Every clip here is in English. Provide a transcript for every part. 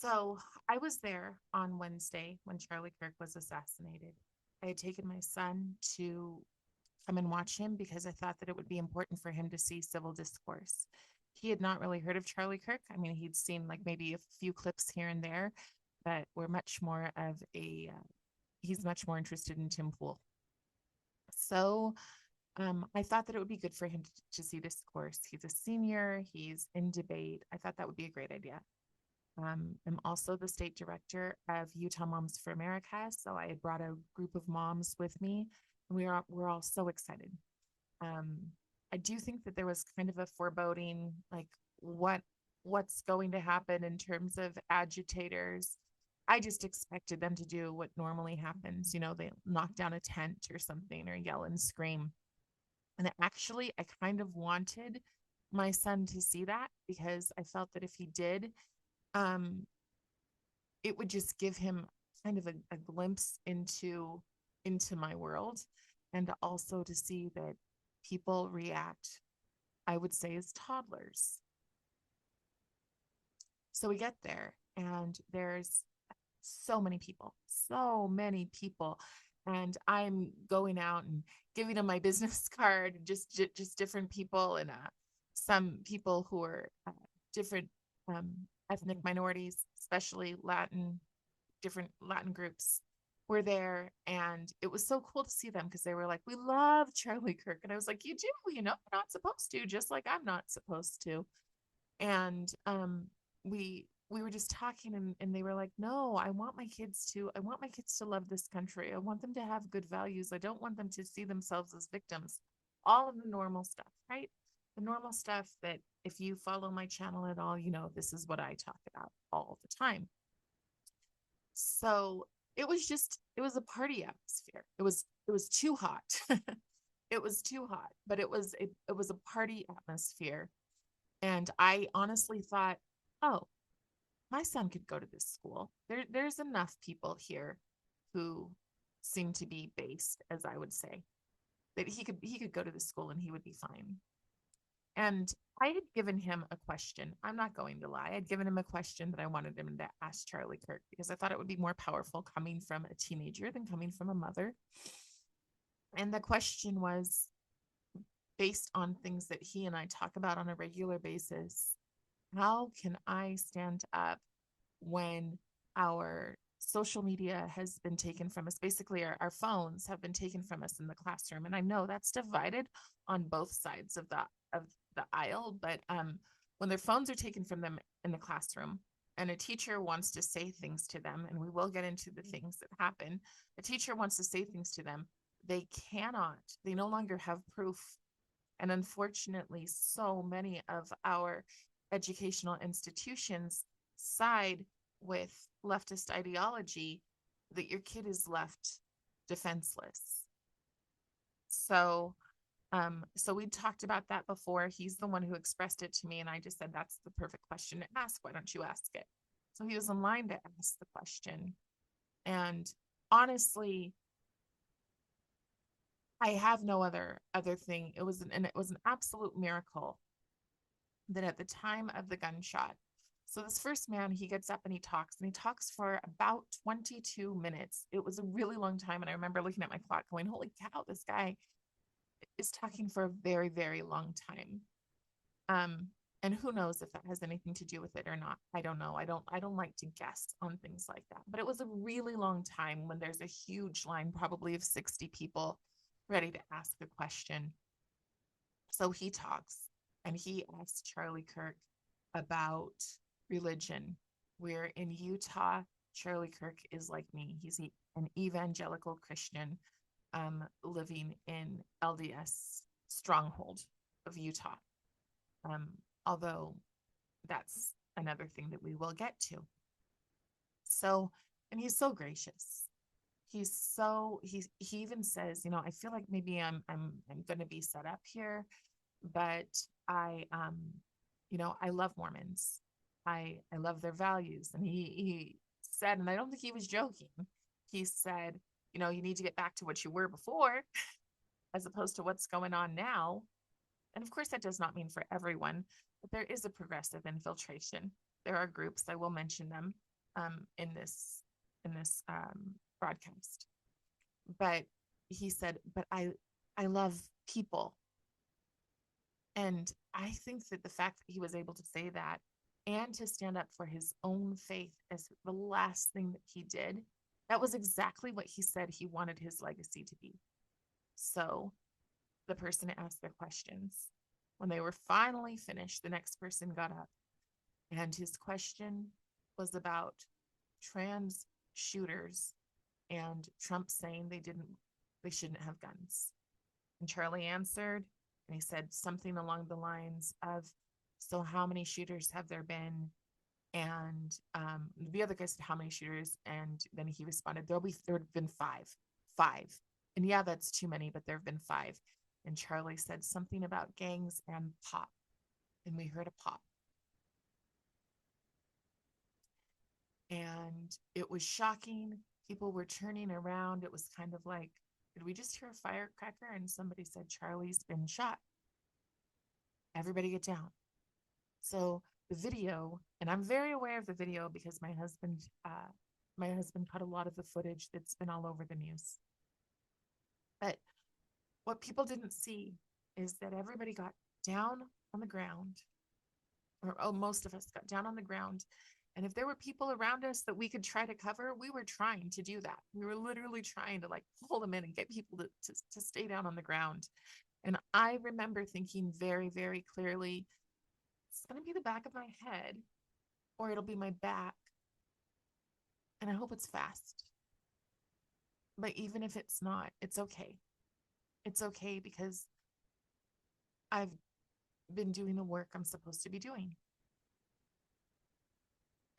So I was there on Wednesday when Charlie Kirk was assassinated. I had taken my son to come and watch him because I thought that it would be important for him to see civil discourse. He had not really heard of Charlie Kirk. I mean, he'd seen like maybe a few clips here and there, but we're much more of he's much more interested in Tim Pool. So I thought that it would be good for him to see discourse. He's a senior, he's in debate. I thought that would be a great idea. I'm also the state director of Utah Moms for America. So I had brought a group of moms with me, and we're all so excited. Um, I do think that there was kind of a foreboding, like what what's going to happen in terms of agitators. I just expected them to do what normally happens. They knock down a tent or something or yell and scream. And actually, I kind of wanted my son to see that because I felt that if he did, um, it would just give him kind of a glimpse into my world, and also to see that people react, I would say, as toddlers. So we get there and there's so many people, and I'm going out and giving them my business card, just different people, and some people who are different um, ethnic minorities, especially different Latin groups were there. And it was so cool to see them because they were like, "We love Charlie Kirk." And I was like, "You do, you're not supposed to, just like I'm not supposed to." And we were just talking, and they were like, "No, I want my kids to love this country. I want them to have good values. I don't want them to see themselves as victims." All of the normal stuff, right? The normal stuff that if you follow my channel at all, this is what I talk about all the time. So it was a party atmosphere. It was too hot. It was too hot, but it was a party atmosphere. And I honestly thought, oh, my son could go to this school. There's enough people here who seem to be based, as I would say, that he could go to the school and he would be fine. And I had given him a question. I'm not going to lie. I'd given him a question that I wanted him to ask Charlie Kirk because I thought it would be more powerful coming from a teenager than coming from a mother. And the question was based on things that he and I talk about on a regular basis. How can I stand up when our social media has been taken from us? Basically, our phones have been taken from us in the classroom. And I know that's divided on both sides of the aisle, but when their phones are taken from them in the classroom and a teacher wants to say things to them, and we will get into the things that happen, a teacher wants to say things to them, they no longer have proof. And unfortunately, so many of our educational institutions side with leftist ideology that your kid is left defenseless. So we talked about that before. He's the one who expressed it to me, and I just said, "That's the perfect question to ask. Why don't you ask it?" So he was in line to ask the question. And honestly, I have no other thing. It was an absolute miracle that at the time of the gunshot, so this first man, he gets up and he talks for about 22 minutes. It was a really long time. And I remember looking at my clock going, "Holy cow, this guy is talking for a very, very long time." Um, and who knows if that has anything to do with it or not. I don't know. I don't like to guess on things like that. But it was a really long time when there's a huge line, probably of 60 people ready to ask a question. So he talks and he asks Charlie Kirk about religion. We're in Utah. Charlie Kirk is like me. He's an evangelical Christian living in LDS stronghold of Utah. Um, Although that's another thing that we will get to. So, and he's so gracious. He even says, "I feel like maybe I'm going to be set up here, but I love Mormons. I love their values." And he said, and I don't think he was joking. He said, "You need to get back to what you were before as opposed to what's going on now." And of course, that does not mean for everyone, but there is a progressive infiltration. There are groups, I will mention them, in this broadcast. But he said, but I love people. And I think that the fact that he was able to say that and to stand up for his own faith as the last thing that he did, that was exactly what he said he wanted his legacy to be. So the person asked their questions. When they were finally finished, the next person got up, and his question was about trans shooters and Trump saying they shouldn't have guns. And Charlie answered, and he said something along the lines of, so how many shooters have there been? And the other guy said, how many shooters? And then he responded, there have been five. And yeah, that's too many, but there have been five. And Charlie said something about gangs and pop. And we heard a pop. And it was shocking. People were turning around. It was kind of like, did we just hear a firecracker? And somebody said, Charlie's been shot. Everybody get down. So the video, and I'm very aware of the video because my husband caught a lot of the footage that's been all over the news. But what people didn't see is that everybody got down on the ground, or most of us got down on the ground. And if there were people around us that we could try to cover, we were trying to do that. We were literally trying to like pull them in and get people to stay down on the ground. And I remember thinking very, very clearly, it's going to be the back of my head or it'll be my back. And I hope it's fast. But even if it's not, it's okay. It's okay because I've been doing the work I'm supposed to be doing.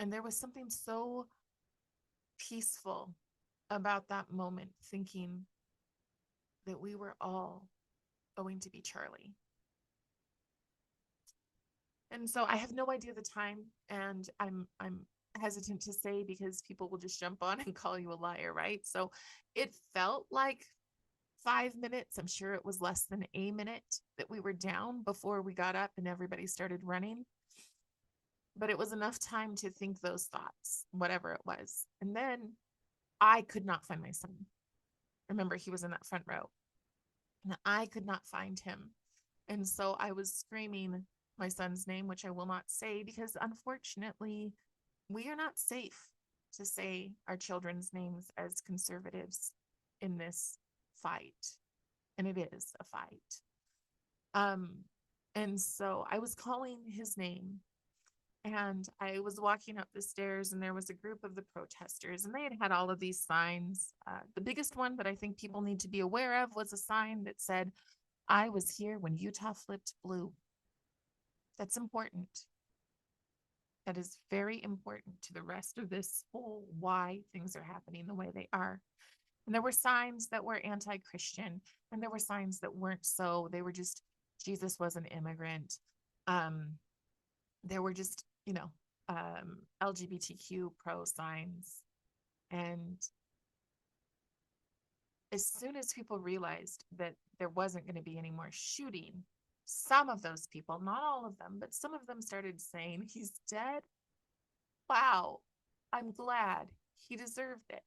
And there was something so peaceful about that moment, thinking that we were all going to be Charlie. And so I have no idea the time, and I'm hesitant to say because people will just jump on and call you a liar, right? So it felt like 5 minutes. I'm sure it was less than a minute that we were down before we got up and everybody started running. But it was enough time to think those thoughts, whatever it was. And then I could not find my son. Remember, he was in that front row. And I could not find him. And so I was screaming my son's name, which I will not say because unfortunately, we are not safe to say our children's names as conservatives in this fight. And it is a fight. And so I was calling his name. And I was walking up the stairs and there was a group of the protesters and they had all of these signs. The biggest one that I think people need to be aware of was a sign that said, I was here when Utah flipped blue. That's important. That is very important to the rest of this whole why things are happening the way they are. And there were signs that were anti-Christian and there were signs that weren't so. They were just, Jesus was an immigrant. There were just, LGBTQ pro signs. And as soon as people realized that there wasn't going to be any more shooting, some of those people, not all of them, but some of them started saying, he's dead. Wow, I'm glad. He deserved it.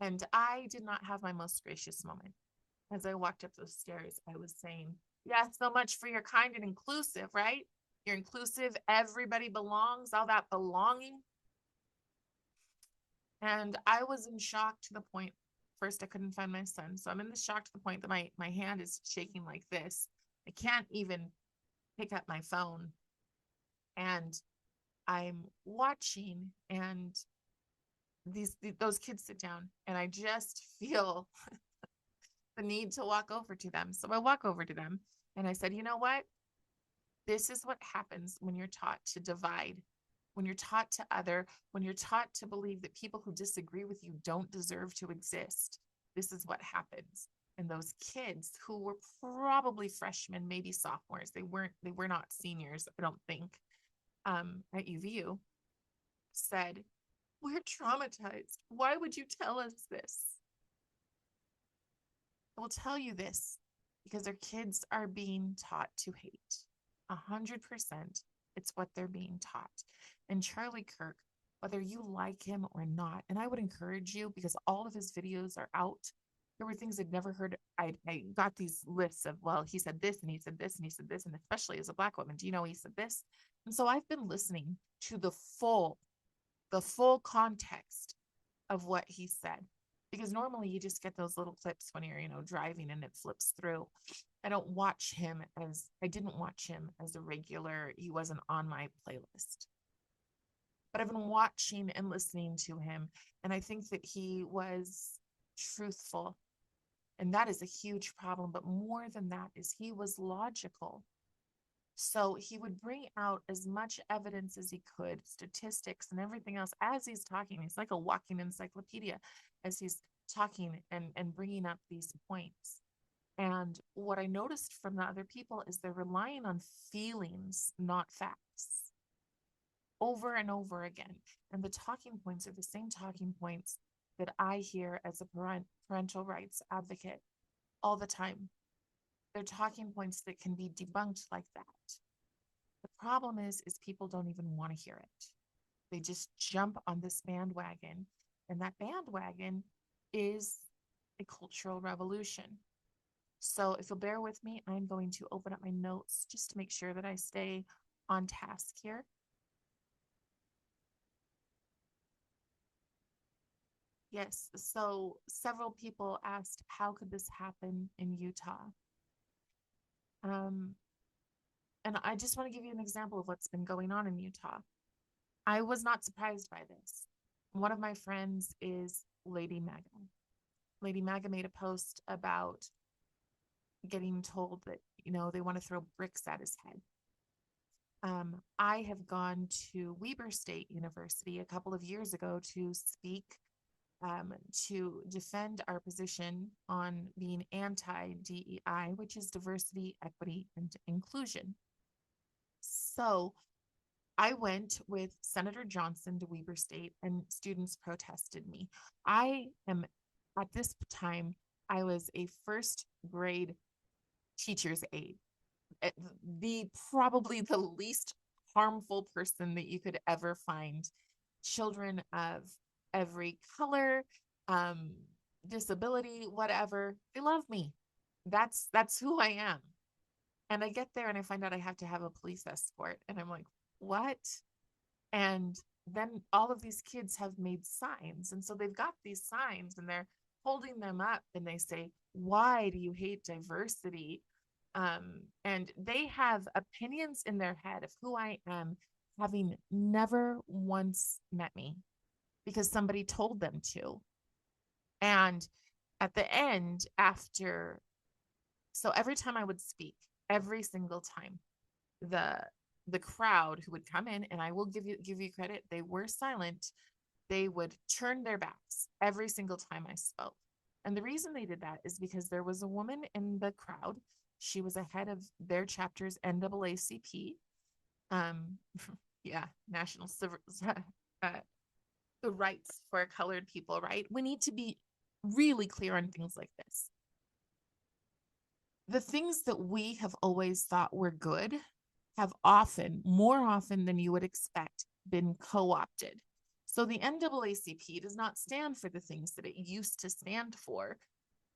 And I did not have my most gracious moment. As I walked up those stairs, I was saying, yeah, so much for your kind and inclusive, right? You're inclusive, everybody belongs, all that belonging. And I was in shock to the point, first I couldn't find my son. So I'm in the shock to the point that my hand is shaking like this. I can't even pick up my phone. And I'm watching and those kids sit down and I just feel the need to walk over to them. So I walk over to them and I said, you know what? This is what happens when you're taught to divide, when you're taught to other, when you're taught to believe that people who disagree with you don't deserve to exist. This is what happens. And those kids who were probably freshmen, maybe sophomores, they were not seniors, I don't think, at UVU, said, we're traumatized. Why would you tell us this? I will tell you this because our kids are being taught to hate 100%. It's what they're being taught. And Charlie Kirk, whether you like him or not, and I would encourage you because all of his videos are out. There were things I'd never heard. I got these lists of, well, he said this and he said this and he said this. And especially as a Black woman, do you know he said this? And so I've been listening to the full context of what he said. Because normally you just get those little clips when you're, driving and it flips through. I didn't watch him as a regular. He wasn't on my playlist. But I've been watching and listening to him, and I think that he was truthful. And that is a huge problem. But more than that is he was logical. So he would bring out as much evidence as he could, statistics and everything else as he's talking. He's like a walking encyclopedia as he's talking and bringing up these points. And what I noticed from the other people is they're relying on feelings, not facts, over and over again. And the talking points are the same talking points that I hear as a parental rights advocate all the time. They're talking points that can be debunked like that. The problem is people don't even want to hear it. They just jump on this bandwagon, and that bandwagon is a cultural revolution. So if you'll bear with me, I'm going to open up my notes just to make sure that I stay on task here. Yes, so several people asked, how could this happen in Utah? And I just want to give you an example of what's been going on in Utah. I was not surprised by this. One of my friends is Lady Maga. Lady Maga made a post about getting told that, they want to throw bricks at his head. I have gone to Weber State University a couple of years ago to speak, to defend our position on being anti-DEI, which is diversity, equity, and inclusion. So I went with Senator Johnson to Weber State, and students protested me. At this time, I was a first grade teacher's aide, probably the least harmful person that you could ever find. Children of every color, disability, whatever, they love me. That's who I am. And I get there and I find out I have to have a police escort. And I'm like, what? And then all of these kids have made signs. And so they've got these signs and they're holding them up and they say, why do you hate diversity? And they have opinions in their head of who I am, having never once met me because somebody told them to. And at the end, so every time I would speak, every single time, the crowd who would come in, and I will give you credit, they were silent. They would turn their backs every single time I spoke. And the reason they did that is because there was a woman in the crowd. She was a head of their chapter's NAACP. National Civil, the rights for colored people, right? We need to be really clear on things like this. The things that we have always thought were good have more often than you would expect, been co-opted. So the NAACP does not stand for the things that it used to stand for.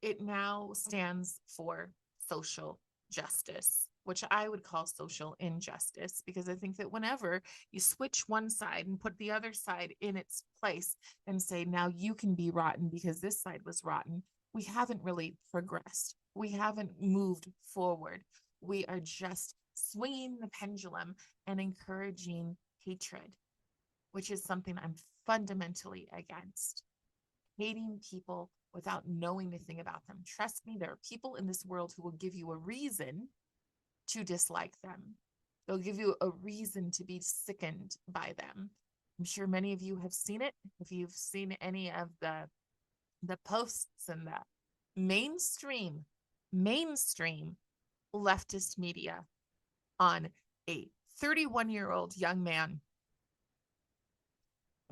It now stands for social justice, which I would call social injustice, because I think that whenever you switch one side and put the other side in its place and say, now you can be rotten because this side was rotten, we haven't really progressed. We haven't moved forward. We are just swinging the pendulum and encouraging hatred, which is something I'm fundamentally against. Hating people without knowing anything about them. Trust me, there are people in this world who will give you a reason to dislike them. They'll give you a reason to be sickened by them. I'm sure many of you have seen it. If you've seen any of the posts in the mainstream leftist media on a 31-year-old young man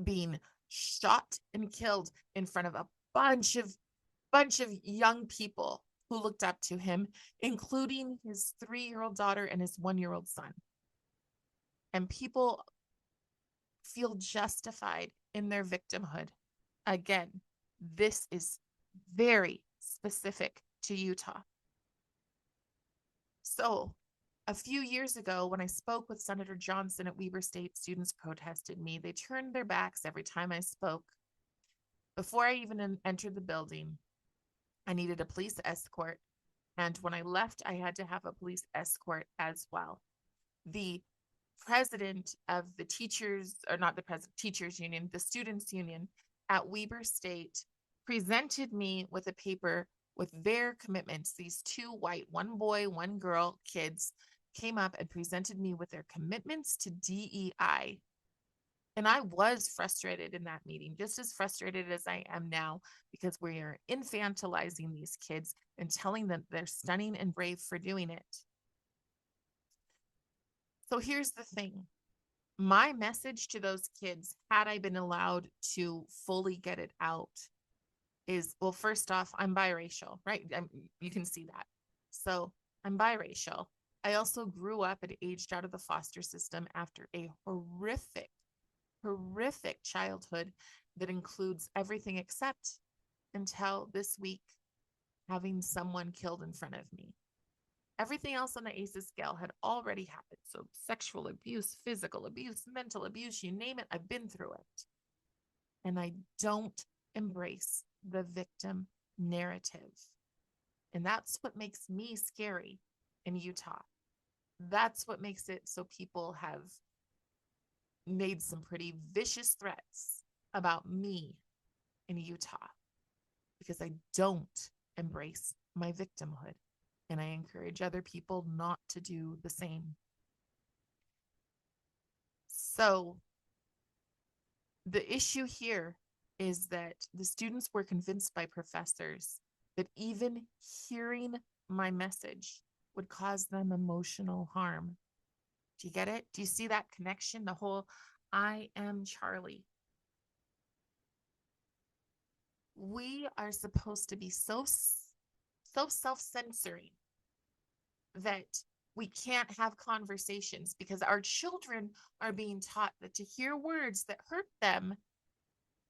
being shot and killed in front of a bunch of young people who looked up to him, including his 3-year-old daughter and his 1-year-old son. and people feel justified in their victimhood. Again, this is very specific to Utah. So, a few years ago, when I spoke with Senator Johnson at Weber State, students protested me. They turned their backs every time I spoke. Before I even entered the building, I needed a police escort. And when I left, I had to have a police escort as well. The president of the teachers, or not the president, teachers union, the students union at Weber State presented me with a paper with their commitments. These two white, one boy, one girl kids came up and presented me with their commitments to DEI. And I was frustrated in that meeting, just as frustrated as I am now, because we are infantilizing these kids and telling them they're stunning and brave for doing it. So here's the thing. My message to those kids, had I been allowed to fully get it out, is, well, first off, I'm biracial, right? You can see that. So I'm biracial. I also grew up and aged out of the foster system after a horrific childhood that includes everything except, until this week, having someone killed in front of me. Everything else on the ACEs scale had already happened. So sexual abuse, physical abuse, mental abuse, you name it, I've been through it. And I don't embrace the victim narrative. And that's what makes me scary in Utah. That's what makes it so people have made some pretty vicious threats about me in Utah, because I don't embrace my victimhood. And I encourage other people not to do the same. So the issue here is that the students were convinced by professors that even hearing my message would cause them emotional harm. Do you get it? Do you see that connection? The whole I am Charlie. We are supposed to be so self-censoring that we can't have conversations, because our children are being taught that to hear words that hurt them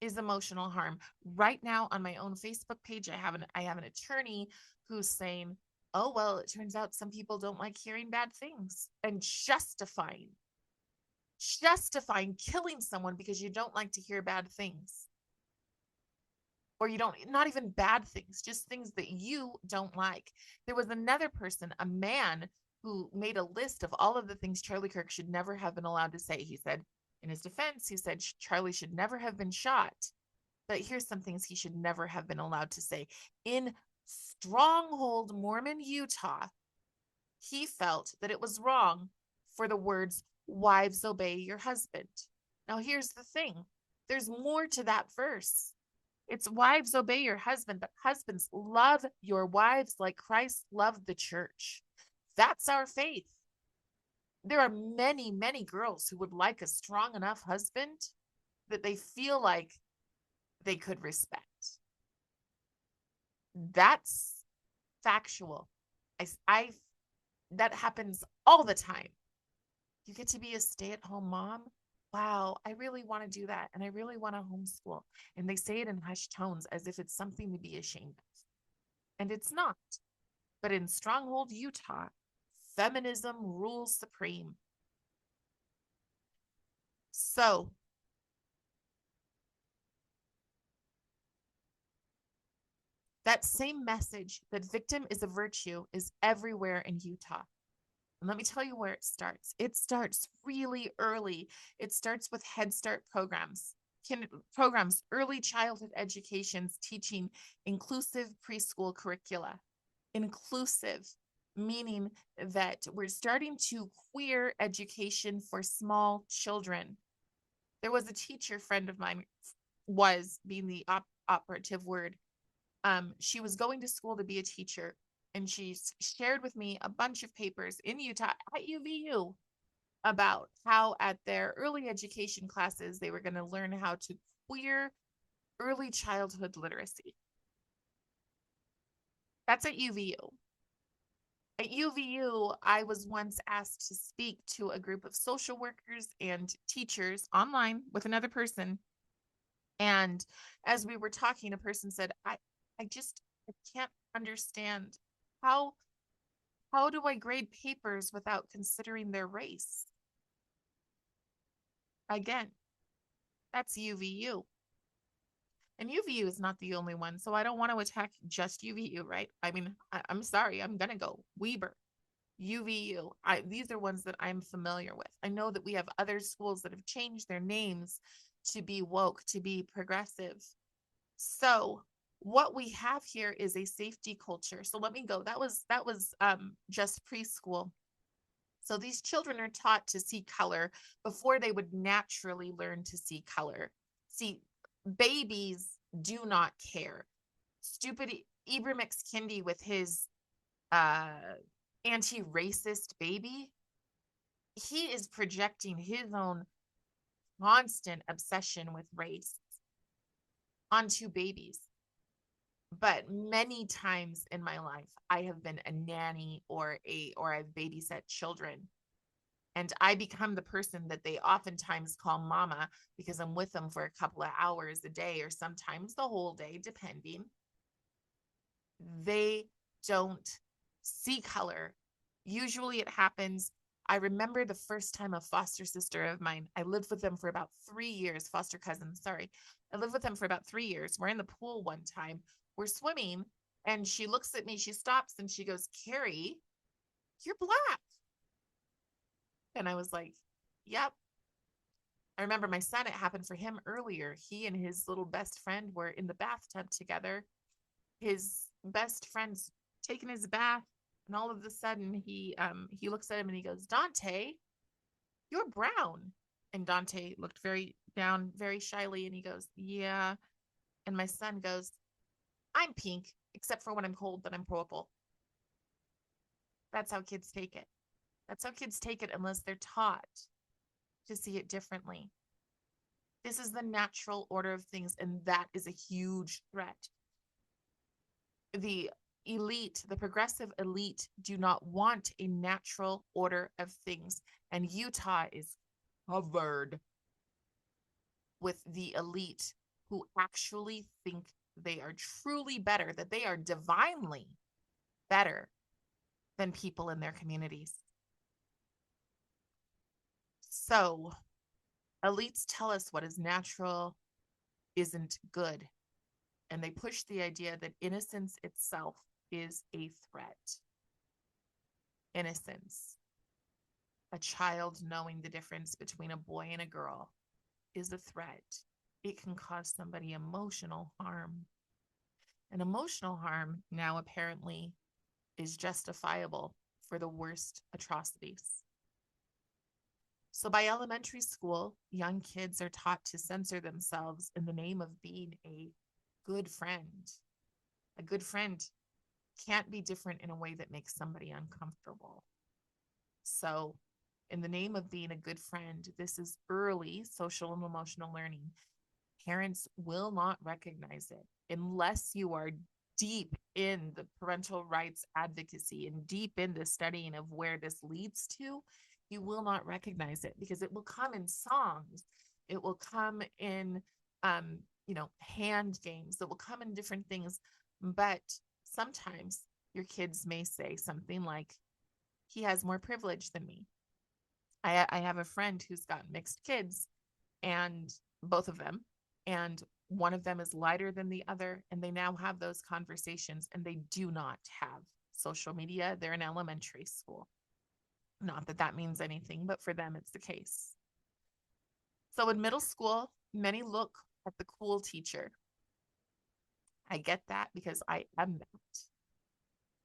is emotional harm. Right now on my own Facebook page, I have an attorney who's saying, oh, well, it turns out some people don't like hearing bad things, and justifying killing someone because you don't like to hear bad things. Or you don't, not even bad things, just things that you don't like. There was another person, a man, who made a list of all of the things Charlie Kirk should never have been allowed to say. He said, in his defense, he said Charlie should never have been shot. But here's some things he should never have been allowed to say. In Stronghold, Mormon, Utah, he felt that it was wrong for the words, wives obey your husband. Now, here's the thing. There's more to that verse. It's wives obey your husband, but husbands love your wives like Christ loved the church. That's our faith. There are many, many girls who would like a strong enough husband that they feel like they could respect. That's factual. That happens all the time. You get to be a stay-at-home mom. Wow, I really want to do that. And I really want to homeschool. And they say it in hushed tones as if it's something to be ashamed of. And it's not. But in Stronghold, Utah, feminism rules supreme. So that same message that victim is a virtue is everywhere in Utah. And let me tell you where it starts. It starts really early. It starts with Head Start programs, early childhood educations teaching inclusive preschool curricula. Inclusive, meaning that we're starting to queer education for small children. There was a teacher friend of mine, was being the operative word. She was going to school to be a teacher, and she shared with me a bunch of papers in Utah at UVU about how at their early education classes, they were going to learn how to queer early childhood literacy. That's at UVU. At UVU, I was once asked to speak to a group of social workers and teachers online with another person. And as we were talking, a person said, I can't understand how how do I grade papers without considering their race? Again, that's UVU. And UVU is not the only one. So I don't want to attack just UVU, right? I mean, I'm sorry, I'm going to go Weber, UVU. These are ones that I'm familiar with. I know that we have other schools that have changed their names to be woke, to be progressive. So what we have here is a safety culture. So let me go. That was just preschool. So these children are taught to see color before they would naturally learn to see color. See, babies do not care. Stupid Ibram X. Kendi with his uh, anti-racist baby, he is projecting his own constant obsession with race onto babies. But many times in my life, I have been a nanny or I've babysat children. And I become the person that they oftentimes call mama because I'm with them for a couple of hours a day or sometimes the whole day, depending. They don't see color. Usually it happens. I remember the first time a foster sister of mine, I lived with them for about 3 years, foster cousin, sorry. I lived with them for about 3 years. We're in the pool one time, we're swimming, and she looks at me, she stops and she goes, Carrie, you're Black. And I was like, yep. I remember my son, it happened for him earlier. He and his little best friend were in the bathtub together. His best friend's taking his bath, and all of a sudden he looks at him and he goes, Dante, you're brown. And Dante looked very down, very shyly, and he goes, yeah. And my son goes, I'm pink, except for when I'm cold, then I'm purple. That's how kids take it. That's how kids take it unless they're taught to see it differently. This is the natural order of things, and that is a huge threat. The elite, the progressive elite, do not want a natural order of things. And Utah is covered with the elite who actually think they are truly better, that they are divinely better than people in their communities. So elites tell us what is natural isn't good. And they push the idea that innocence itself is a threat. Innocence, a child knowing the difference between a boy and a girl, is a threat. It can cause somebody emotional harm. And emotional harm now apparently is justifiable for the worst atrocities. So by elementary school, young kids are taught to censor themselves in the name of being a good friend. A good friend can't be different in a way that makes somebody uncomfortable. So in the name of being a good friend, this is early social and emotional learning. Parents will not recognize it unless you are deep in the parental rights advocacy and deep in the studying of where this leads to. You will not recognize it because it will come in songs. It will come in, hand games. It will come in different things. But sometimes your kids may say something like, he has more privilege than me. I have a friend who's got mixed kids, and both of them, and one of them is lighter than the other, and they now have those conversations, and they do not have social media. They're in elementary school. Not that that means anything, but for them, it's the case. So in middle school, many look at the cool teacher. I get that because I am that.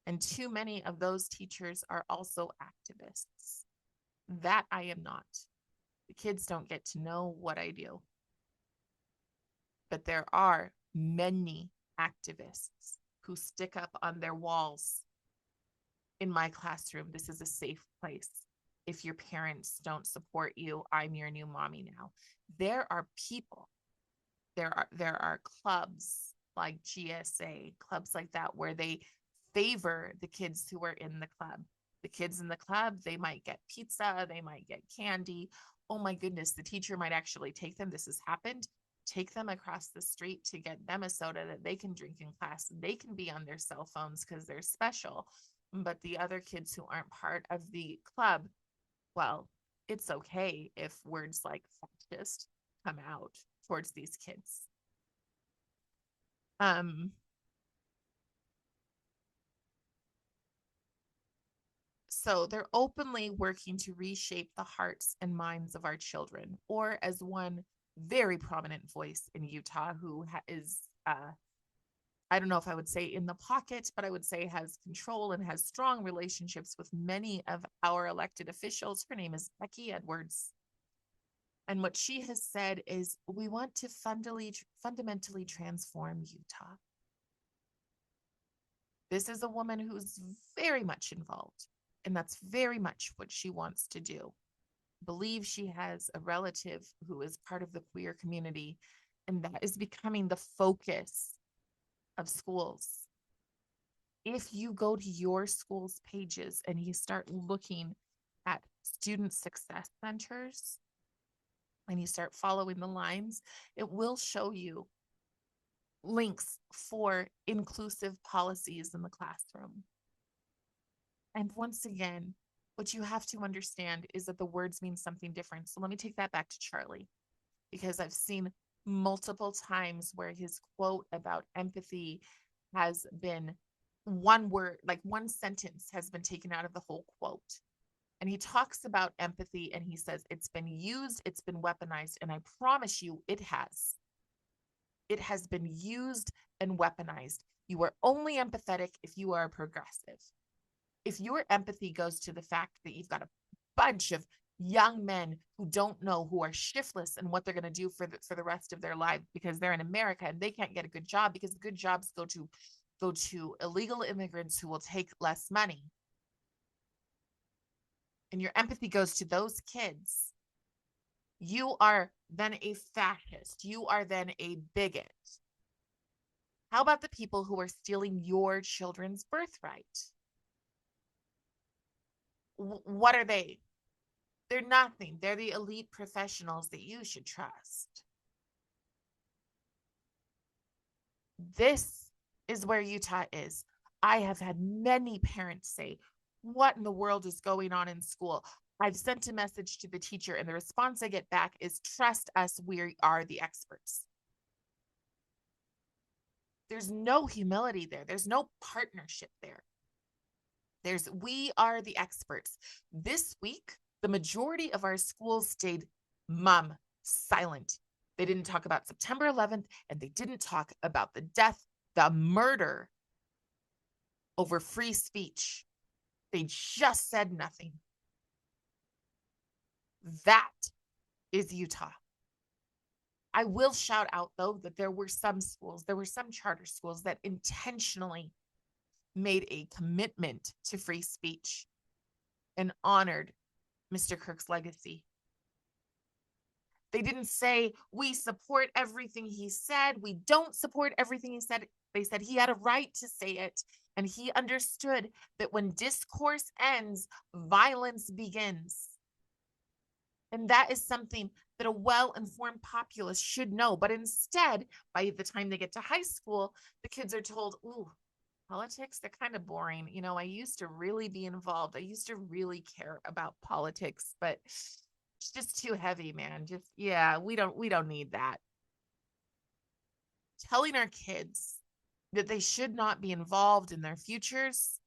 And too many of those teachers are also activists. That I am not. The kids don't get to know what I do. But there are many activists who stick up on their walls. In my classroom, this is a safe place. If your parents don't support you, I'm your new mommy now. There are people, there are clubs like GSA, clubs like that, where they favor the kids who are in the club. The kids in the club, they might get pizza, they might get candy. Oh my goodness, the teacher might actually take them. This has happened. Take them across the street to get them a soda that they can drink in class. They can be on their cell phones because they're special. But the other kids who aren't part of the club, well, it's okay if words like fascist come out towards these kids. So they're openly working to reshape the hearts and minds of our children, or as one very prominent voice in Utah who is, I don't know if I would say in the pocket, but I would say has control and has strong relationships with many of our elected officials. Her name is Becky Edwards. And what she has said is, we want to fundamentally transform Utah. This is a woman who's very much involved, and that's very much what she wants to do. Believe she has a relative who is part of the queer community, and that is becoming the focus of schools. If you go to your school's pages and you start looking at student success centers and you start following the lines, it will show you links for inclusive policies in the classroom. And once again, what you have to understand is that the words mean something different. So let me take that back to Charlie, because I've seen multiple times where his quote about empathy has been one word, like one sentence has been taken out of the whole quote. And he talks about empathy and he says, it's been used, it's been weaponized. And I promise you, it has. It has been used and weaponized. You are only empathetic if you are progressive. If your empathy goes to the fact that you've got a bunch of young men who don't know, who are shiftless and what they're going to do for the rest of their life because they're in America and they can't get a good job because the good jobs go to illegal immigrants who will take less money, and your empathy goes to those kids, you are then a fascist. You are then a bigot. How about the people who are stealing your children's birthright? What are they? They're nothing. They're the elite professionals that you should trust. This is where Utah is. I have had many parents say, what in the world is going on in school? I've sent a message to the teacher, and the response I get back is, trust us, we are the experts. There's no humility there. There's no partnership there. We are the experts. This week, the majority of our schools stayed mum, silent. They didn't talk about September 11th, and they didn't talk about the death, the murder over free speech. They just said nothing. That is Utah. I will shout out, though, that there were some charter schools that intentionally made a commitment to free speech and honored Mr. Kirk's legacy. They didn't say, we support everything he said. We don't support everything he said. They said he had a right to say it. And he understood that when discourse ends, violence begins. And that is something that a well-informed populace should know. But instead, by the time they get to high school, the kids are told, ooh, politics, they're kind of boring. You know, I used to really be involved. I used to really care about politics, but it's just too heavy, man. Just, yeah, we don't need that. Telling our kids that they should not be involved in their futures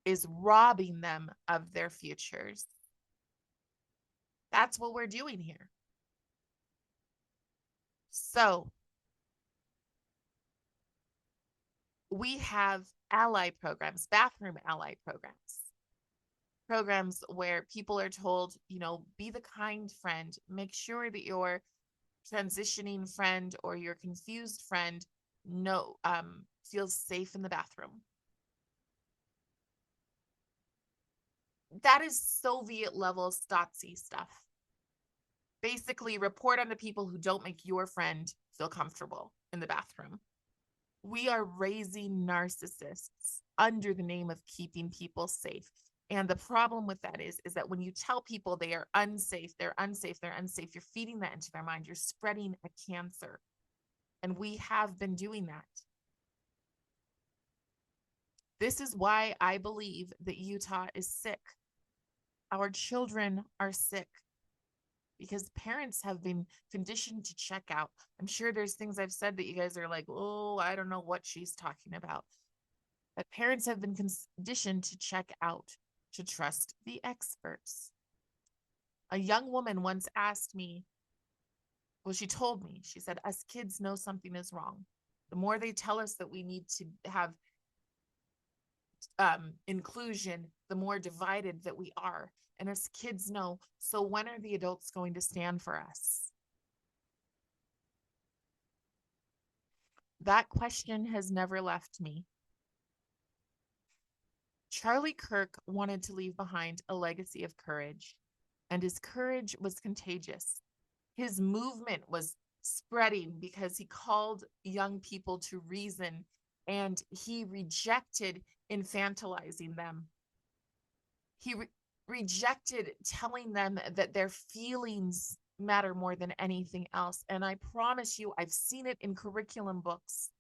is robbing them of their futures. That's what we're doing here. So we have ally programs, bathroom ally programs where people are told, you know, be the kind friend, make sure that your transitioning friend or your confused friend feels safe in the bathroom. That is Soviet level Stasi stuff. Basically, report on the people who don't make your friend feel comfortable in the bathroom. We are raising narcissists under the name of keeping people safe. And the problem with that is that when you tell people they are unsafe, they're unsafe, they're unsafe, you're feeding that into their mind. You're spreading a cancer. And we have been doing that. This is why I believe that Utah is sick. Our children are sick because parents have been conditioned to check out. I'm sure there's things I've said that you guys are like, oh, I don't know what she's talking about. But parents have been conditioned to check out, to trust the experts. A young woman once asked me, well, she told me, she said, us kids know something is wrong. The more they tell us that we need to have inclusion, the more divided that we are. And as kids know, so when are the adults going to stand for us? That question has never left me. Charlie Kirk wanted to leave behind a legacy of courage, and his courage was contagious. His movement was spreading because he called young people to reason, and he rejected infantilizing them. He rejected telling them that their feelings matter more than anything else. And I promise you, I've seen it in curriculum books.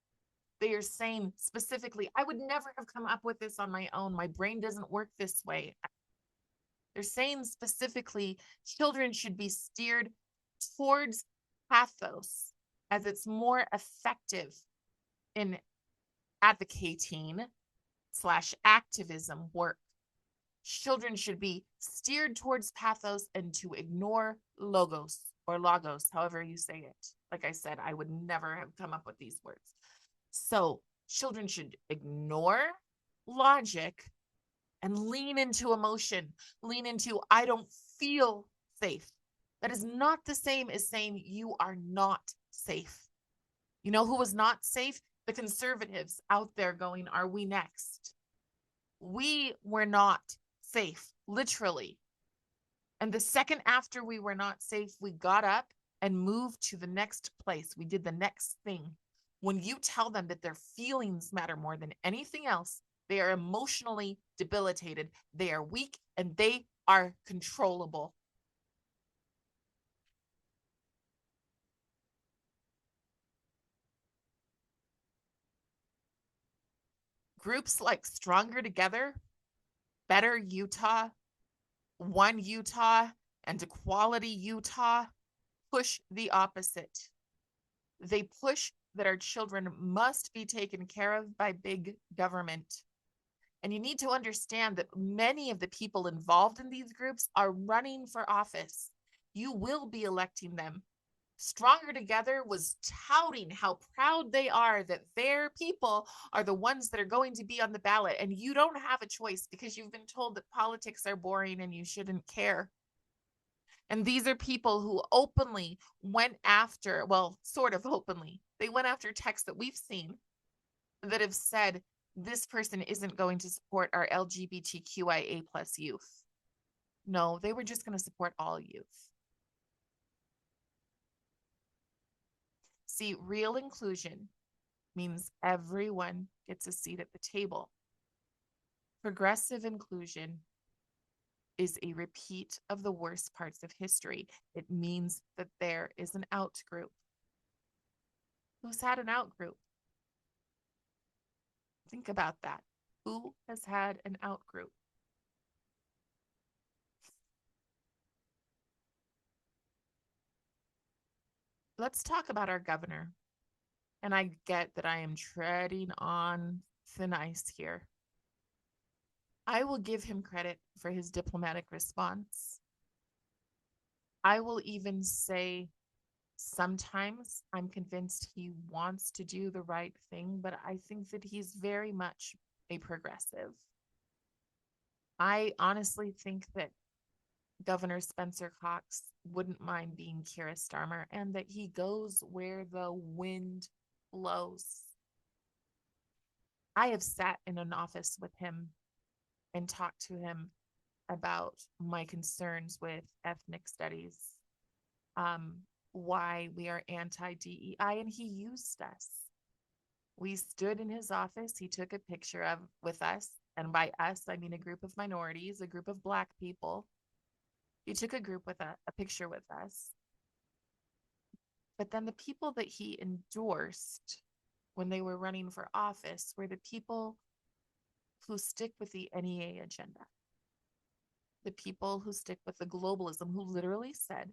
They are saying specifically, I would never have come up with this on my own. My brain doesn't work this way. They're saying specifically, children should be steered towards pathos as it's more effective in advocating / activism work. Children should be steered towards pathos and to ignore logos or logos, however you say it. Like I said, I would never have come up with these words. So children should ignore logic and lean into emotion, lean into, I don't feel safe. That is not the same as saying you are not safe. You know who was not safe? The conservatives out there going, are we next? We were not safe, literally. And the second after we were not safe, we got up and moved to the next place. We did the next thing. When you tell them that their feelings matter more than anything else, they are emotionally debilitated, they are weak, and they are controllable. Groups like Stronger Together, Better Utah, One Utah, and Equality Utah push the opposite. They push that our children must be taken care of by big government. And you need to understand that many of the people involved in these groups are running for office. You will be electing them. Stronger Together was touting how proud they are that their people are the ones that are going to be on the ballot. And you don't have a choice because you've been told that politics are boring and you shouldn't care. And these are people who openly went after, well, sort of openly, they went after texts that we've seen that have said, this person isn't going to support our LGBTQIA plus youth. No, they were just going to support all youth. See, real inclusion means everyone gets a seat at the table. Progressive inclusion is a repeat of the worst parts of history. It means that there is an out group. Who's had an out group? Think about that. Who has had an out group? Let's talk about our governor. And I get that I am treading on thin ice here. I will give him credit for his diplomatic response. I will even say sometimes I'm convinced he wants to do the right thing, but I think that he's very much a progressive. I honestly think that Governor Spencer Cox wouldn't mind being Keira Starmer and that he goes where the wind blows. I have sat in an office with him and talked to him about my concerns with ethnic studies, why we are anti-DEI, and he used us. We stood in his office. He took a picture of with us. And by us, I mean a group of minorities, a group of Black people. He took a group with a picture with us. But then the people that he endorsed when they were running for office were the people who stick with the NEA agenda, the people who stick with the globalism, who literally said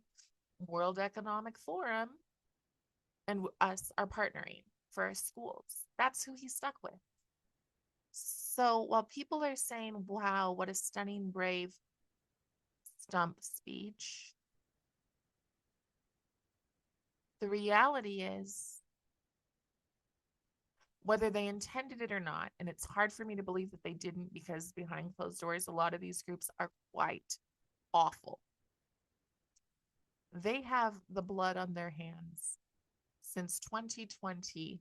World Economic Forum and us are partnering for our schools. That's who he stuck with. So while people are saying, wow, what a stunning, brave stump speech, the reality is, whether they intended it or not, and it's hard for me to believe that they didn't, because behind closed doors, a lot of these groups are quite awful. They have the blood on their hands since 2020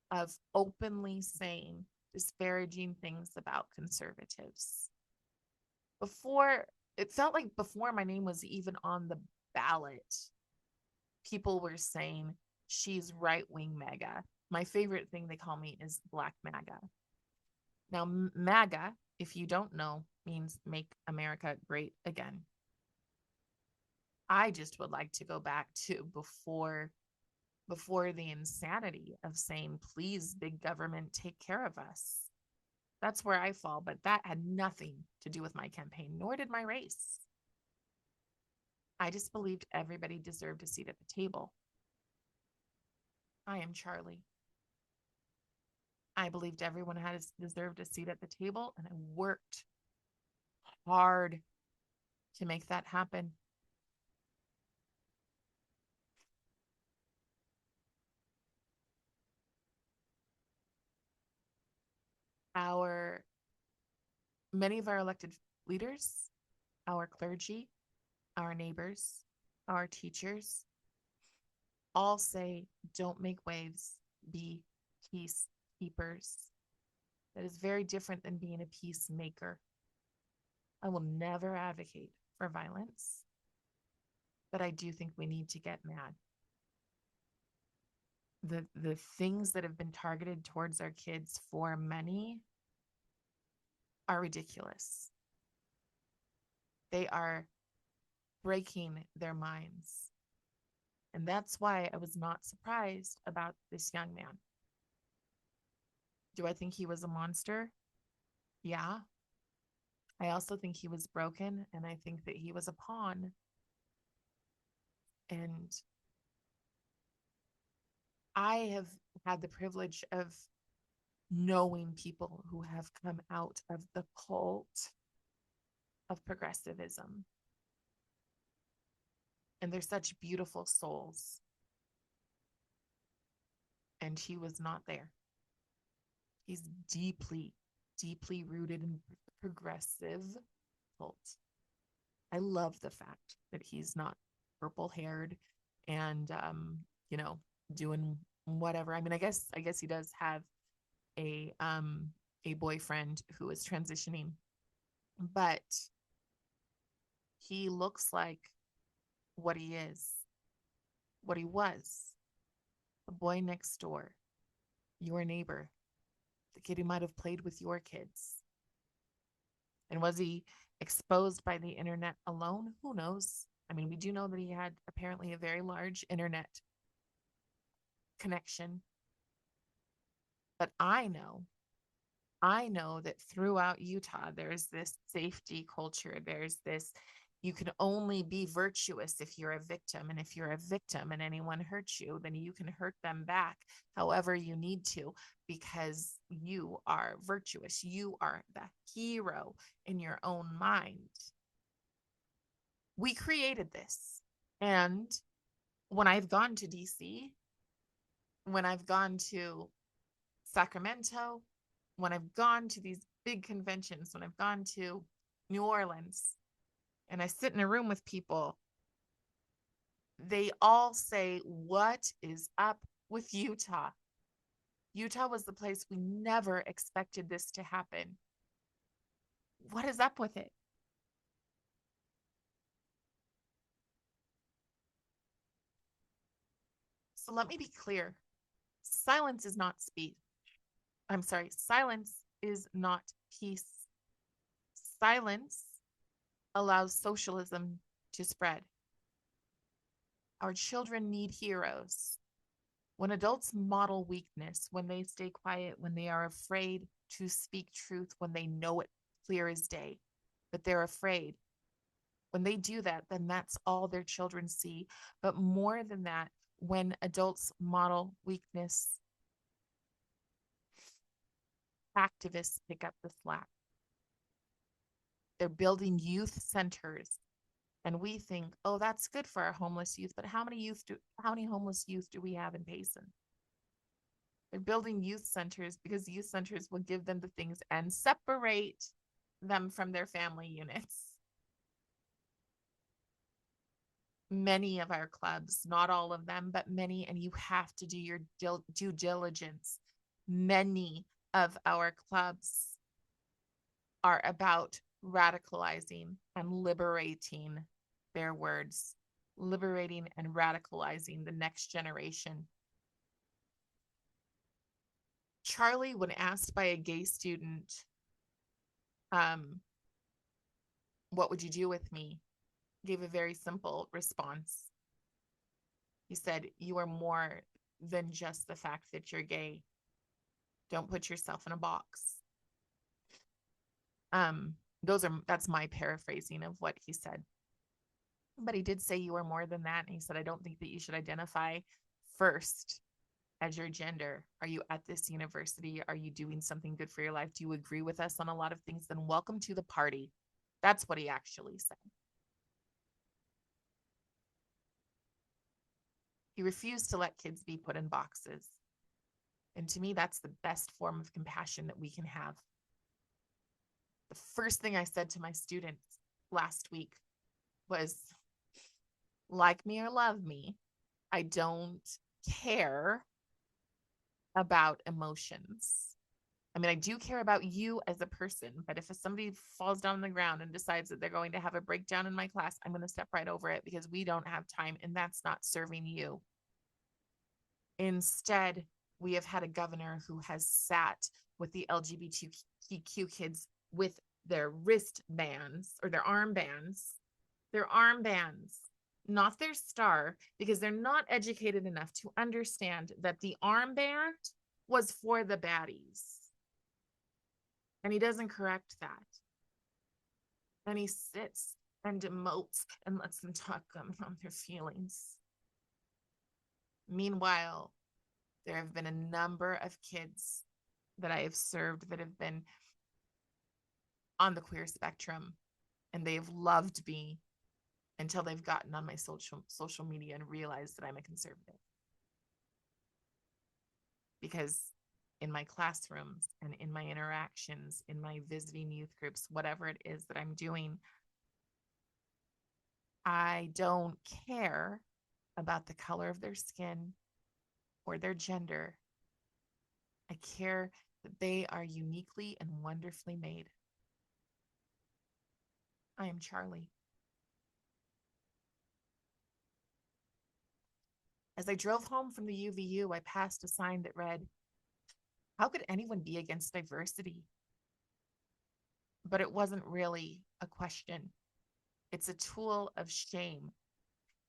of openly saying disparaging things about conservatives. Before, it felt like before my name was even on the ballot, people were saying she's right-wing MAGA. My favorite thing they call me is Black MAGA. Now, MAGA, if you don't know, means Make America Great Again. I just would like to go back to before the insanity of saying, please, big government, take care of us. That's where I fall, but that had nothing to do with my campaign, nor did my race. I just believed everybody deserved a seat at the table. I am Charlie. I believed everyone had deserved a seat at the table, and I worked hard to make that happen. Many of our elected leaders, our clergy, our neighbors, our teachers, all say, don't make waves, be peacekeepers. That is very different than being a peacemaker. I will never advocate for violence, but I do think we need to get mad. The things that have been targeted towards our kids for money are ridiculous. They are breaking their minds. And that's why I was not surprised about this young man. Do I think he was a monster? Yeah. I also think he was broken, and I think that he was a pawn. And I have had the privilege of knowing people who have come out of the cult of progressivism. And they're such beautiful souls. And he was not there. He's deeply, deeply rooted in progressive cult. I love the fact that he's not purple haired and doing whatever. I mean, I guess he does have a boyfriend who is transitioning, but he looks like what he is, what he was, the boy next door, your neighbor, the kid who might have played with your kids. And was he exposed by the internet alone? Who knows? I mean, we do know that he had apparently a very large internet connection. But I know that throughout Utah, there's this safety culture. There's this, you can only be virtuous if you're a victim. And if you're a victim and anyone hurts you, then you can hurt them back however you need to, because you are virtuous. You are the hero in your own mind. We created this. And when I've gone to DC, when I've gone to Sacramento, when I've gone to these big conventions, when I've gone to New Orleans, and I sit in a room with people, they all say, what is up with Utah? Utah was the place we never expected this to happen. What is up with it? So let me be clear. Silence is not speech. I'm sorry, silence is not peace. Silence allows socialism to spread. Our children need heroes. When adults model weakness, when they stay quiet, when they are afraid to speak truth, when they know it clear as day, but they're afraid, when they do that, then that's all their children see. But more than that, when adults model weakness, activists pick up the slack. They're building youth centers. And we think, oh, that's good for our homeless youth. But how many homeless youth do we have in Payson? They're building youth centers because youth centers will give them the things and separate them from their family units. Many of our clubs, not all of them, but many, and you have to do your due diligence. Many of our clubs are about radicalizing and liberating their words, liberating and radicalizing the next generation. Charlie, when asked by a gay student, what would you do with me, gave a very simple response. He said, you are more than just the fact that you're gay. Don't put yourself in a box. That's my paraphrasing of what he said. But he did say you are more than that. And he said, I don't think that you should identify first as your gender. Are you at this university? Are you doing something good for your life? Do you agree with us on a lot of things? Then welcome to the party. That's what he actually said. He refused to let kids be put in boxes. And to me, that's the best form of compassion that we can have. The first thing I said to my students last week was, like me or love me, I don't care about emotions. I mean, I do care about you as a person, but if somebody falls down on the ground and decides that they're going to have a breakdown in my class, I'm going to step right over it because we don't have time, and that's not serving you. Instead, we have had a governor who has sat with the LGBTQ kids with their wristbands or their armbands, not their star, because they're not educated enough to understand that the armband was for the baddies. And he doesn't correct that. And he sits and demotes and lets them talk on their feelings. Meanwhile, there have been a number of kids that I have served that have been on the queer spectrum, and they've loved me until they've gotten on my social media and realized that I'm a conservative. Because in my classrooms and in my interactions, in my visiting youth groups, whatever it is that I'm doing, I don't care about the color of their skin or their gender. I care that they are uniquely and wonderfully made. I am Charlie. As I drove home from the UVU, I passed a sign that read, how could anyone be against diversity? But it wasn't really a question. It's a tool of shame.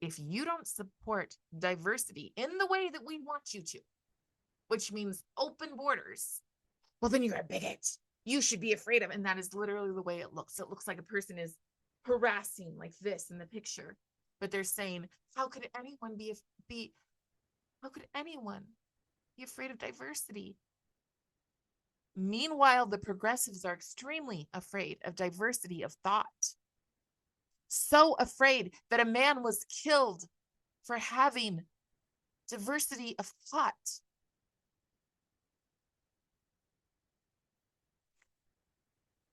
If you don't support diversity in the way that we want you to, which means open borders, well, then you're a bigot. You should be afraid of, and that is literally the way it looks. It looks like a person is harassing like this in the picture, but they're saying, how could anyone be afraid of diversity? Meanwhile, the progressives are extremely afraid of diversity of thought. So afraid that a man was killed for having diversity of thought.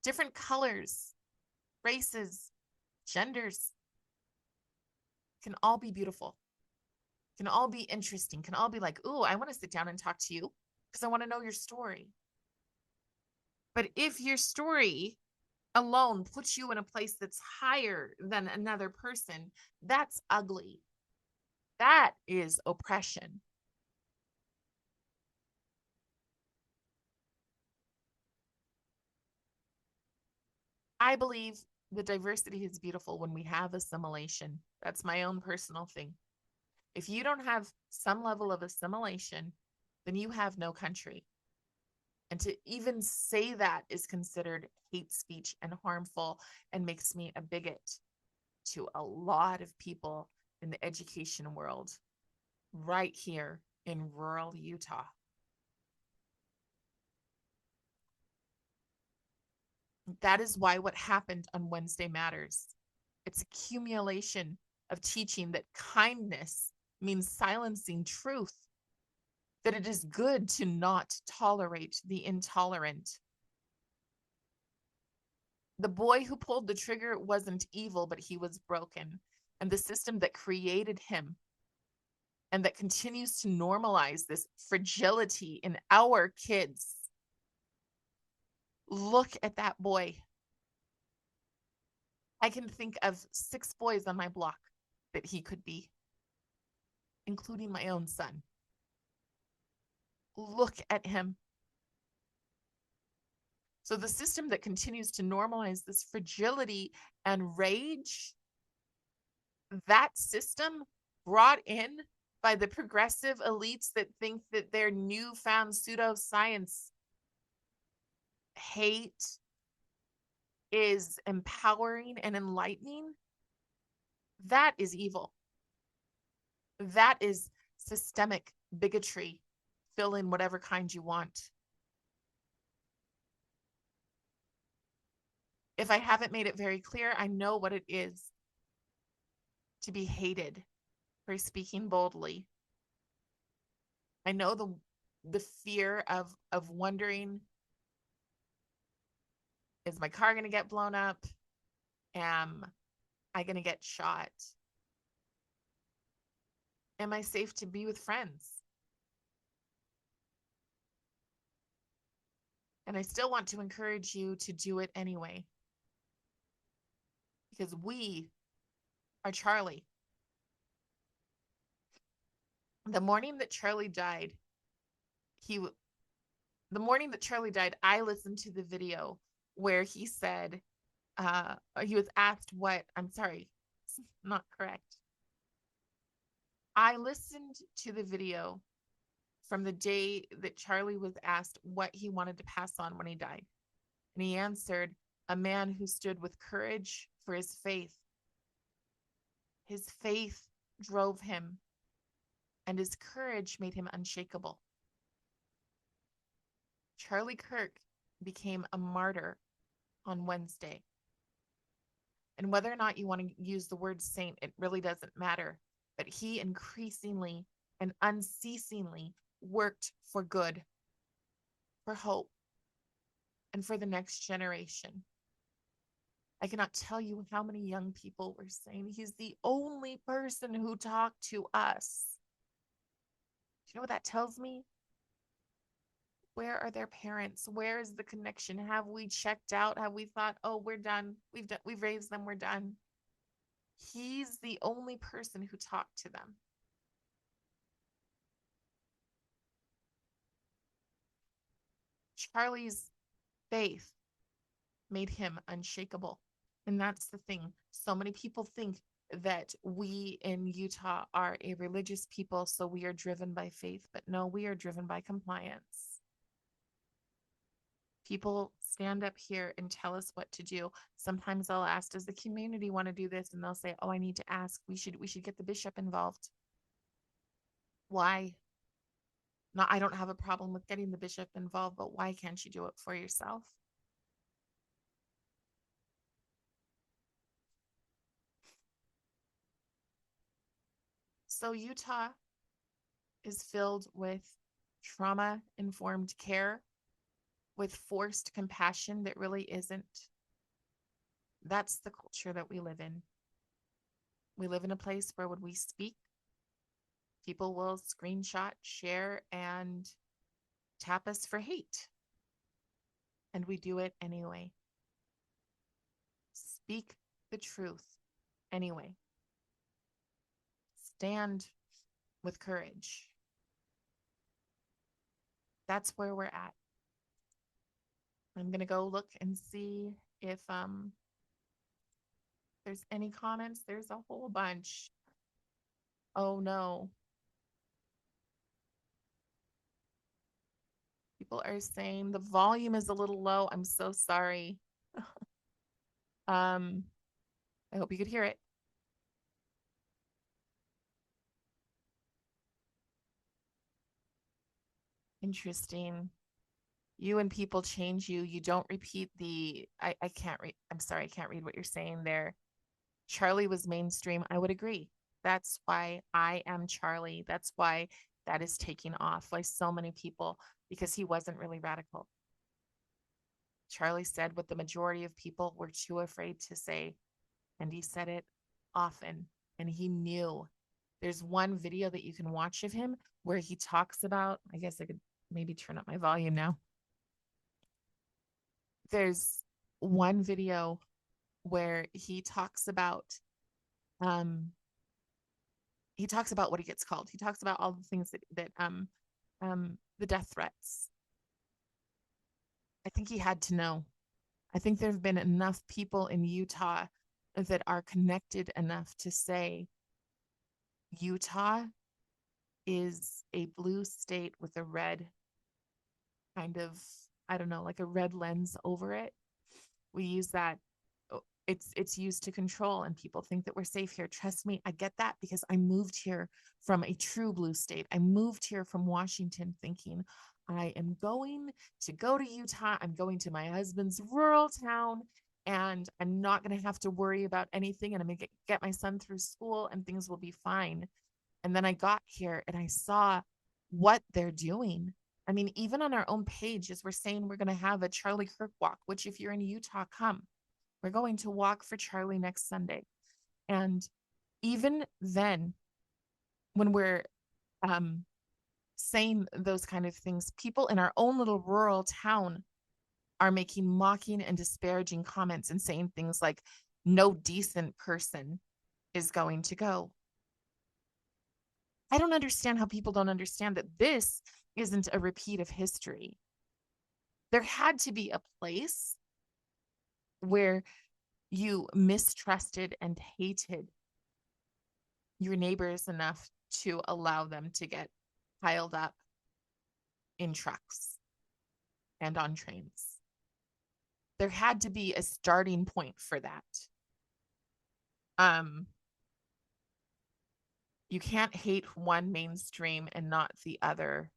Different colors, races, genders can all be beautiful, can all be interesting, can all be like, ooh, I want to sit down and talk to you because I want to know your story. But if your story alone puts you in a place that's higher than another person, that's ugly. That is oppression. I believe the diversity is beautiful when we have assimilation. That's my own personal thing. If you don't have some level of assimilation, then you have no country. And to even say that is considered hate speech and harmful and makes me a bigot to a lot of people in the education world right here in rural Utah. That is why what happened on Wednesday matters. It's accumulation of teaching that kindness means silencing truth, that it is good to not tolerate the intolerant. The boy who pulled the trigger wasn't evil, but he was broken. And the system that created him and that continues to normalize this fragility in our kids. Look at that boy. I can think of 6 boys on my block that he could be, including my own son. Look at him. So the system that continues to normalize this fragility and rage, that system brought in by the progressive elites that think that their newfound pseudoscience hate is empowering and enlightening, that is evil. That is systemic bigotry. Fill in whatever kind you want. If I haven't made it very clear, I know what it is to be hated for speaking boldly. I know the fear of wondering, is my car going to get blown up? Am I going to get shot? Am I safe to be with friends? And I still want to encourage you to do it anyway. Because we are Charlie. The morning that Charlie died, I listened to the video where he said, he was asked what, I'm sorry, it's not correct. I listened to the video from the day that Charlie was asked what he wanted to pass on when he died. And he answered, a man who stood with courage for his faith. His faith drove him, and his courage made him unshakable. Charlie Kirk became a martyr on Wednesday. And whether or not you want to use the word saint, it really doesn't matter. But he increasingly and unceasingly worked for good, for hope, and for the next generation. I cannot tell you how many young people were saying he's the only person who talked to us. Do you know what that tells me? Where are their parents? Where is the connection? Have we checked out? Have we thought, oh, we're done. We've raised them, we're done. He's the only person who talked to them. Charlie's faith made him unshakable. And that's the thing. So many people think that we in Utah are a religious people, so we are driven by faith. But no, we are driven by compliance. People stand up here and tell us what to do. Sometimes I'll ask, does the community want to do this? And they'll say, oh, I need to ask. We should get the bishop involved. Why? No, I don't have a problem with getting the bishop involved, but why can't you do it for yourself? So Utah is filled with trauma-informed care, with forced compassion that really isn't. That's the culture that we live in. We live in a place where when we speak, people will screenshot, share, and tap us for hate. And we do it anyway. Speak the truth anyway. Stand with courage. That's where we're at. I'm going to go look and see if there's any comments. There's a whole bunch. Oh no. People are saying the volume is a little low. I'm so sorry. I hope you could hear it. Interesting. You and people change you. You don't repeat I can't read. I'm sorry, I can't read what you're saying there. Charlie was mainstream. I would agree. That's why I am Charlie. That's why that is taking off like so many people, because he wasn't really radical. Charlie said what the majority of people were too afraid to say, and he said it often, and he knew. There's one video that you can watch of him where he talks about, I guess I could maybe turn up my volume now. There's one video where um he talks about what he gets called. He talks about all the things that the death threats. I think he had to know. I think there have been enough people in Utah that are connected enough to say Utah is a blue state with a red kind of, I don't know, like a red lens over it. We use that. It's used to control, and people think that we're safe here. Trust me, I get that, because I moved here from a true blue state. I moved here from Washington thinking I am going to go to Utah. I'm going to my husband's rural town, and I'm not going to have to worry about anything, and I'm going to get my son through school and things will be fine. And then I got here and I saw what they're doing. I mean, even on our own page, as we're saying, we're going to have a Charlie Kirk walk, which if you're in Utah, come. We're going to walk for Charlie next Sunday. And even then, when we're saying those kind of things, people in our own little rural town are making mocking and disparaging comments and saying things like, no decent person is going to go. I don't understand how people don't understand that this isn't a repeat of history. There had to be a place where you mistrusted and hated your neighbors enough to allow them to get piled up in trucks and on trains. There had to be a starting point for that. You can't hate one mainstream and not the other.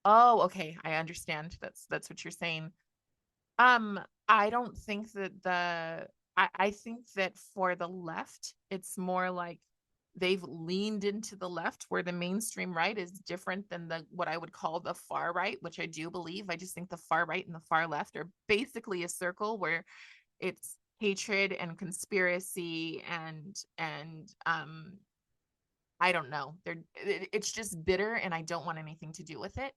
Oh, okay, I understand. That's what you're saying. I don't think that I think that for the left, it's more like they've leaned into the left, where the mainstream right is different than the what I would call the far right, which I do believe. I just think the far right and the far left are basically a circle where it's hatred and conspiracy and I don't know. It's just bitter, and I don't want anything to do with it.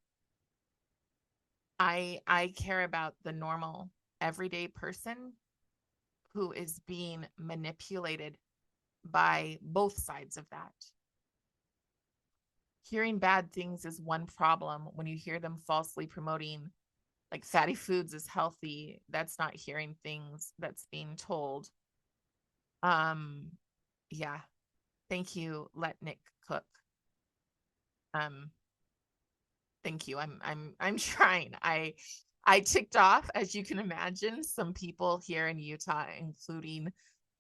I care about the normal everyday person who is being manipulated by both sides of that. Hearing bad things is one problem. When you hear them falsely promoting like fatty foods is healthy, that's not hearing things that's being told. Yeah. Thank you, Let Nick Cook. Thank you. I'm trying. I ticked off, as you can imagine, some people here in Utah, including,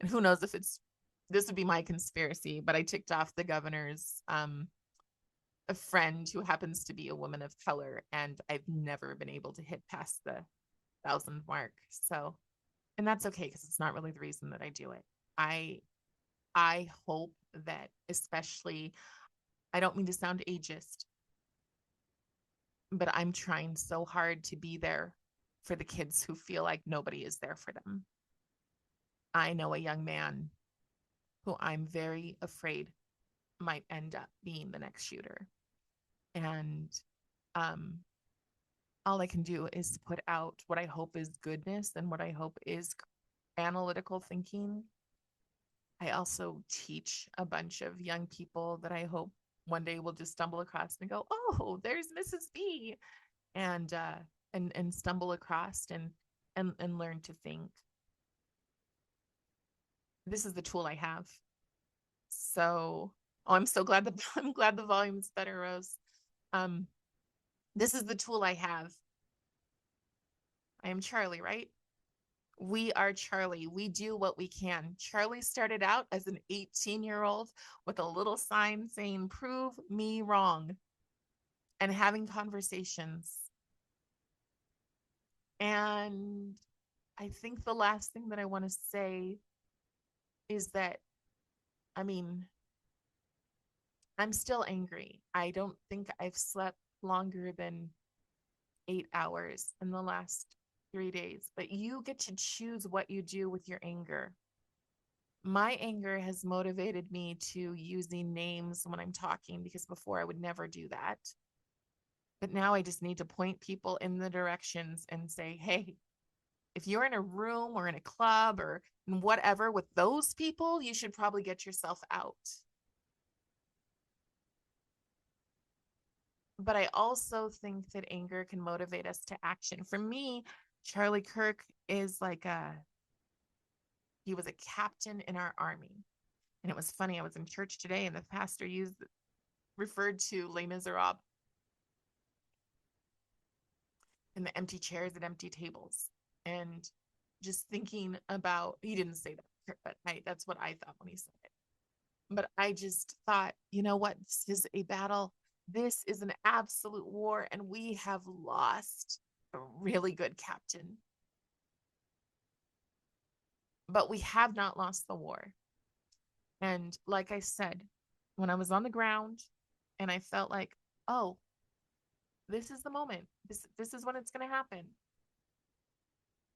and who knows if this would be my conspiracy, but I ticked off the governor's a friend who happens to be a woman of color, and I've never been able to hit past the 1,000 mark. So, and that's okay, because it's not really the reason that I do it. I hope that, especially, I don't mean to sound ageist, but I'm trying so hard to be there for the kids who feel like nobody is there for them. I know a young man who I'm very afraid might end up being the next shooter. And all I can do is put out what I hope is goodness and what I hope is analytical thinking. I also teach a bunch of young people that I hope one day will just stumble across and go, oh, there's Mrs. B, and stumble across. And and learn to think. This is the tool I have. So, oh, I'm so glad that I'm glad the volume's better, Rose. Um, this is the tool I have. I am Charlie, right? We are Charlie. We do what we can. Charlie started out as an 18-year-old with a little sign saying, "Prove me wrong," and having conversations. And I think the last thing that I want to say is that, I mean, I'm still angry. I don't think I've slept longer than 8 hours in the last 3 days, but you get to choose what you do with your anger. My anger has motivated me to using names when I'm talking, because before I would never do that. But now I just need to point people in the directions and say, hey, if you're in a room or in a club or whatever with those people, you should probably get yourself out. But I also think that anger can motivate us to action. For me, Charlie Kirk is like he was a captain in our army. And it was funny. I was in church today and the pastor referred to Les Miserables and the empty chairs and empty tables. And just thinking about, he didn't say that, but that's what I thought when he said it. But I just thought, you know what? This is a battle. This is an absolute war, and we have lost a really good captain. But we have not lost the war. And like I said, when I was on the ground and I felt like, oh, this is the moment. This is when it's going to happen.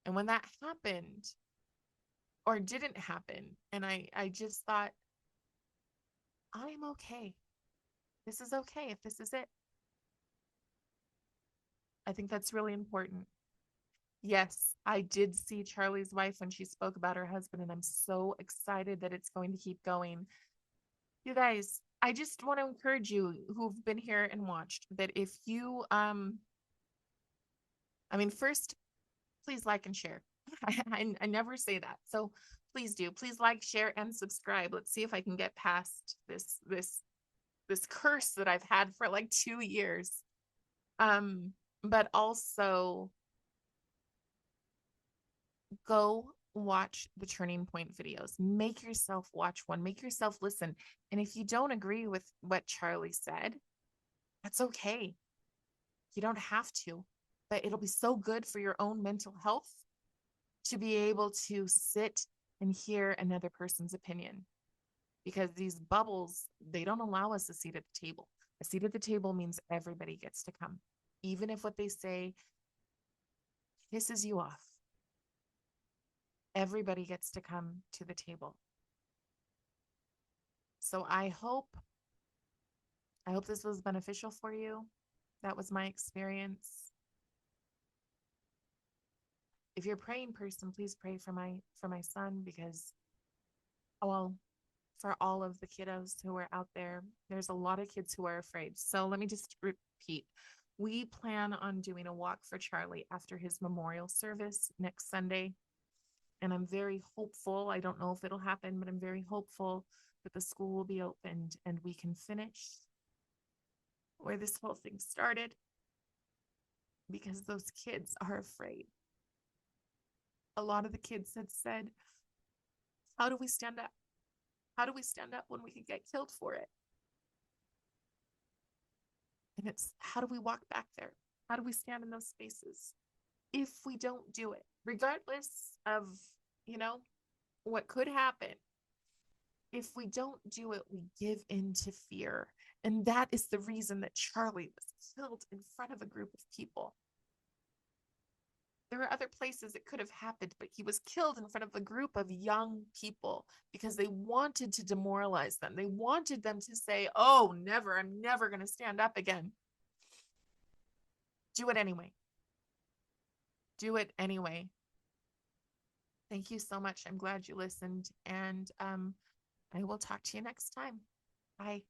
And when that happened or didn't happen, and I just thought, I'm okay. This is okay if this is it. I think that's really important. Yes, I did see Charlie's wife when she spoke about her husband, and I'm so excited that it's going to keep going. You guys, I just want to encourage you who've been here and watched that if you first, please like and share. I never say that. So please do. Please like, share, and subscribe. Let's see if I can get past this curse that I've had for like 2 years. But also go watch the Turning Point videos. Make yourself watch one. Make yourself listen. And if you don't agree with what Charlie said, that's okay. You don't have to, but it'll be so good for your own mental health to be able to sit and hear another person's opinion, because these bubbles, they don't allow us a seat at the table. A seat at the table means everybody gets to come, even if what they say pisses you off. Everybody gets to come to the table. So I hope this was beneficial for you. That was my experience. If you're a praying person, please pray for my son, because, well, for all of the kiddos who are out there, there's a lot of kids who are afraid. So let me just repeat. We plan on doing a walk for Charlie after his memorial service next Sunday. And I'm very hopeful. I don't know if it'll happen, but I'm very hopeful that the school will be opened and we can finish where this whole thing started, because those kids are afraid. A lot of the kids had said, how do we stand up? How do we stand up when we could get killed for it? And it's, how do we walk back there? How do we stand in those spaces? If we don't do it, regardless of, what could happen, if we don't do it, we give in to fear. And that is the reason that Charlie was killed in front of a group of people. There are other places it could have happened, but he was killed in front of a group of young people because they wanted to demoralize them. They wanted them to say, oh, never, I'm never going to stand up again. Do it anyway. Do it anyway. Thank you so much. I'm glad you listened. And I will talk to you next time. Bye.